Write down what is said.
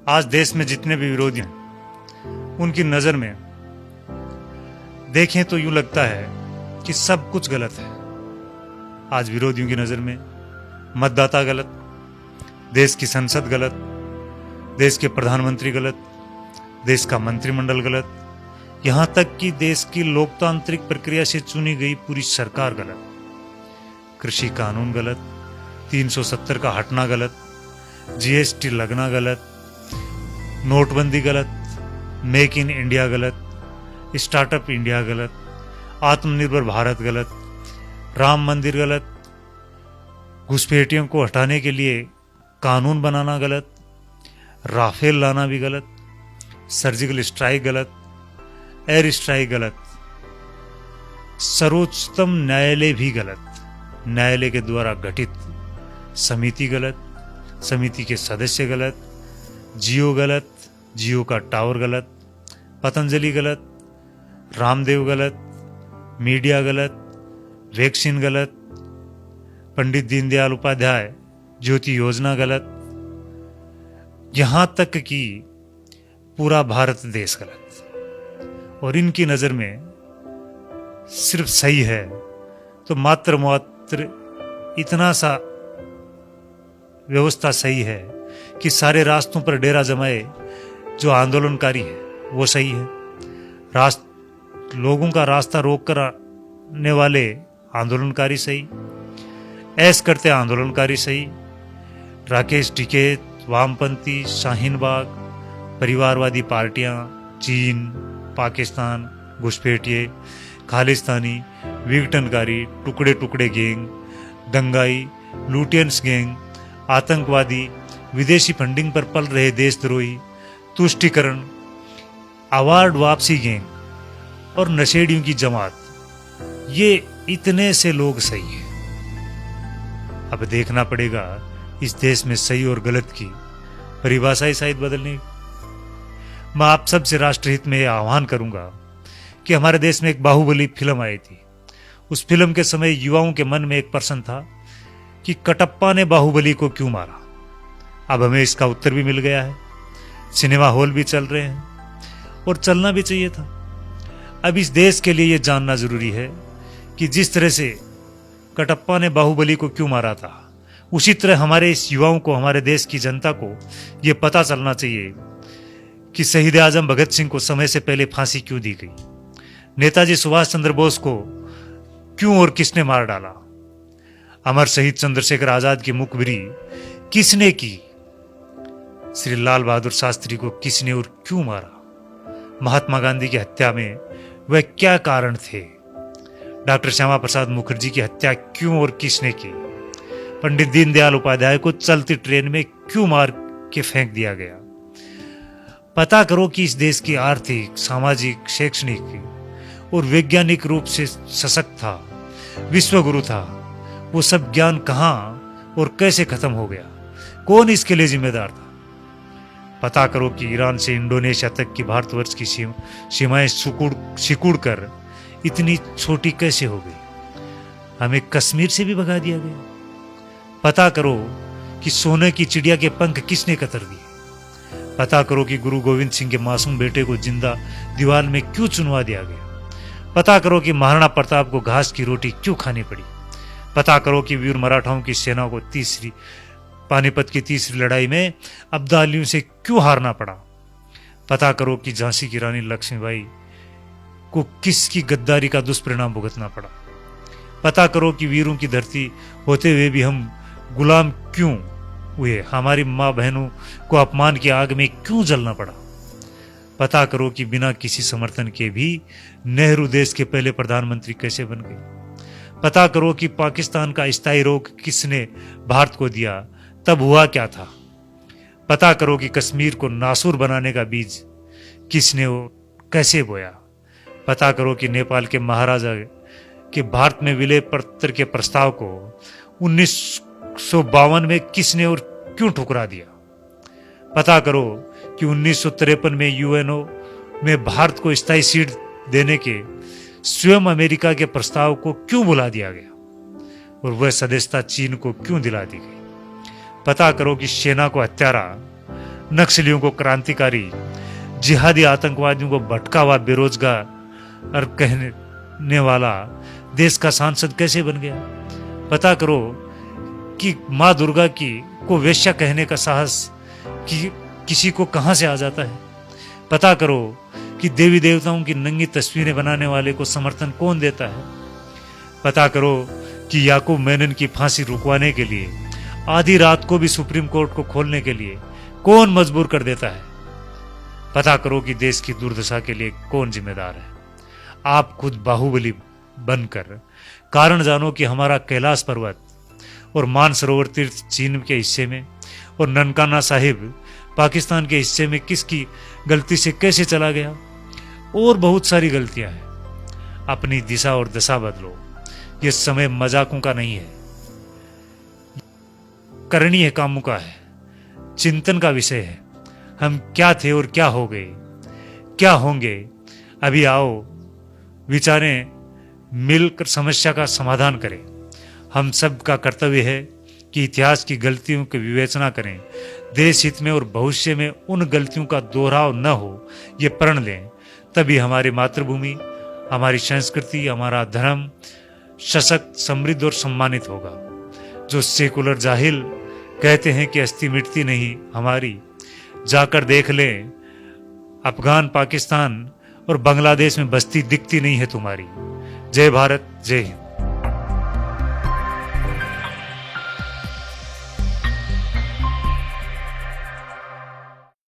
आज देश में जितने भी विरोधी हैं उनकी नजर में देखें तो यूं लगता है कि सब कुछ गलत है। आज विरोधियों की नजर में मतदाता गलत, देश की संसद गलत, देश के प्रधानमंत्री गलत, देश का मंत्रिमंडल गलत, यहां तक कि देश की लोकतांत्रिक प्रक्रिया से चुनी गई पूरी सरकार गलत। कृषि कानून गलत, 370 का हटना गलत, जीएसटी लगना गलत, नोटबंदी गलत, मेक इन इंडिया गलत, स्टार्टअप इंडिया गलत, आत्मनिर्भर भारत गलत, राम मंदिर गलत, घुसपैठियों को हटाने के लिए कानून बनाना गलत, राफेल लाना भी गलत, सर्जिकल स्ट्राइक गलत, एयर स्ट्राइक गलत, सर्वोच्चतम न्यायालय भी गलत, न्यायालय के द्वारा गठित समिति गलत, समिति के सदस्य गलत, जियो गलत, जियो का टावर गलत, पतंजलि गलत, रामदेव गलत, मीडिया गलत, वैक्सीन गलत, पंडित दीनदयाल उपाध्याय ज्योति योजना गलत, यहां तक कि पूरा भारत देश गलत। और इनकी नजर में सिर्फ सही है तो मात्र इतना सा व्यवस्था सही है कि सारे रास्तों पर डेरा जमाए जो आंदोलनकारी है वो सही है, लोगों का रास्ता रोक कर आने वाले आंदोलनकारी सही, ऐश करते आंदोलनकारी सही, राकेश टिकैत, वामपंथी, शाहीन बाग, परिवारवादी पार्टियां, चीन, पाकिस्तान, घुसपैठिए, खालिस्तानी, विघटनकारी, टुकड़े टुकड़े गैंग, दंगाई, लूटियंस गैंग, आतंकवादी, विदेशी फंडिंग पर पल रहे देशद्रोही, तुष्टीकरण, अवार्ड वापसी गैंग और नशेड़ियों की जमात, ये इतने से लोग सही है। अब देखना पड़ेगा इस देश में सही और गलत की परिभाषा ही शायद बदलने। मैं आप सबसे राष्ट्रहित में यह आह्वान करूंगा कि हमारे देश में एक बाहुबली फिल्म आई थी। उस फिल्म के समय युवाओं के मन में एक प्रश्न था कि कटप्पा ने बाहुबली को क्यों मारा। अब हमें इसका उत्तर भी मिल गया है। सिनेमा हॉल भी चल रहे हैं और चलना भी चाहिए था। अब इस देश के लिए यह जानना जरूरी है कि जिस तरह से कटप्पा ने बाहुबली को क्यों मारा था, उसी तरह हमारे इस युवाओं को, हमारे देश की जनता को यह पता चलना चाहिए कि शहीद आजम भगत सिंह को समय से पहले फांसी क्यों दी गई, नेताजी सुभाष चंद्र बोस को क्यों और किसने मार डाला, अमर शहीद चंद्रशेखर आजाद की मुखबिरी किसने की, श्री लाल बहादुर शास्त्री को किसने और क्यों मारा, महात्मा गांधी की हत्या में वह क्या कारण थे, डॉक्टर श्यामा प्रसाद मुखर्जी की हत्या क्यों और किसने की, पंडित दीनदयाल उपाध्याय को चलती ट्रेन में क्यों मार के फेंक दिया गया। पता करो कि इस देश की आर्थिक, सामाजिक, शैक्षणिक और वैज्ञानिक रूप से सशक्त था, विश्वगुरु था, वो सब ज्ञान कहां और कैसे खत्म हो गया, कौन इसके लिए जिम्मेदार था। पता करो कि ईरान से इंडोनेशिया तक की भारतवर्ष की सीमाएं सिकुड़ कर इतनी छोटी कैसे हो गई, हमें कश्मीर से भी भगा दिया गया। पता करो कि सोने की चिड़िया के पंख किसने कतर दिए। पता करो कि गुरु गोविंद सिंह के मासूम बेटे को जिंदा दीवार में क्यों चुनवा दिया गया। पता करो कि महाराणा प्रताप को घास की रोटी क्यों खानी पड़ी। पता करो कि वीर मराठाओं की सेना को पानीपत की तीसरी लड़ाई में अब्दालियों से क्यों हारना पड़ा। पता करो कि झांसी की रानी लक्ष्मीबाई को किसकी गद्दारी का दुष्परिणाम भुगतना पड़ा। पता करो कि वीरों की धरती होते हुए भी हम गुलाम क्यों हुए, हमारी माँ बहनों को अपमान की आग में क्यों जलना पड़ा। पता करो कि बिना किसी समर्थन के भी नेहरू देश के पहले प्रधानमंत्री कैसे बन गए। पता करो कि पाकिस्तान का स्थायी रोक किसने भारत को दिया, तब हुआ क्या था। पता करो कि कश्मीर को नासूर बनाने का बीज किसने और कैसे बोया। पता करो कि नेपाल के महाराजा के भारत में विलय पत्र के प्रस्ताव को 1952 में किसने और क्यों ठुकरा दिया। पता करो कि 1953 में यूएनओ में भारत को स्थायी सीट देने के स्वयं अमेरिका के प्रस्ताव को क्यों बुला दिया गया और वह सदस्यता चीन को क्यों दिला दी गई। पता करो कि सेना को हत्यारा नक्सलियों को क्रांतिकारी, जिहादी आतंकवादियों को भटका हुआ बेरोजगार और कहने वाला देश का सांसद कैसे बन गया? पता करो कि माँ दुर्गा की को वेश्या कहने का साहस कि किसी को कहां से आ जाता है। पता करो कि देवी देवताओं की नंगी तस्वीरें बनाने वाले को समर्थन कौन देता है। पता करो कि याकूब मेनन की फांसी रुकवाने के लिए आधी रात को भी सुप्रीम कोर्ट को खोलने के लिए कौन मजबूर कर देता है। पता करो कि देश की दुर्दशा के लिए कौन जिम्मेदार है। आप खुद बाहुबली बनकर कारण जानो कि हमारा कैलाश पर्वत और मानसरोवर तीर्थ चीन के हिस्से में और ननकाना साहिब पाकिस्तान के हिस्से में किसकी गलती से कैसे चला गया। और बहुत सारी गलतियां हैं। अपनी दिशा और दशा बदलो। यह समय मजाकों का नहीं है, करणीय कामों का है, चिंतन का विषय है। हम क्या थे और क्या हो गए, क्या होंगे। अभी आओ विचारें, मिलकर समस्या का समाधान करें। हम सब का कर्तव्य है कि इतिहास की गलतियों की विवेचना करें, देश हित में और भविष्य में उन गलतियों का दोहराव न हो ये प्रण लें। तभी हमारी मातृभूमि, हमारी संस्कृति, हमारा धर्म सशक्त, समृद्ध और सम्मानित होगा। जो सेकुलर जाहिल कहते हैं कि अस्थि मिटती नहीं हमारी, जाकर देख लें अफगान, पाकिस्तान और बांग्लादेश में बस्ती दिखती नहीं है तुम्हारी। जय भारत, जय हिंद।